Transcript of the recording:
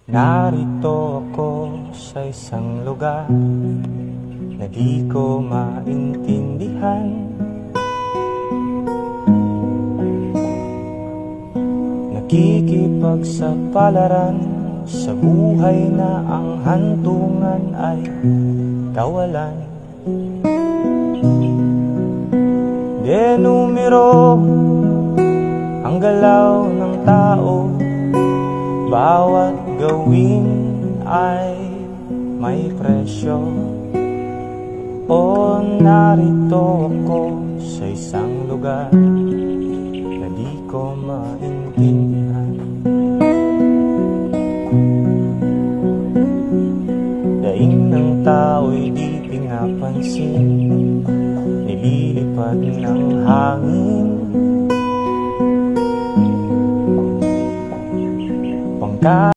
Narito ako sa isang lugar na di ko maintindihan. Nakikipagsapalaran sa buhay na ang hantungan ay kawalan. Denumero ang galaw ng tao, bawat gawin ay may presyo. O narito ako sa isang lugar na di ko maintindihan. Daing ng tao'y di pinapansin, nililipad ng hangin.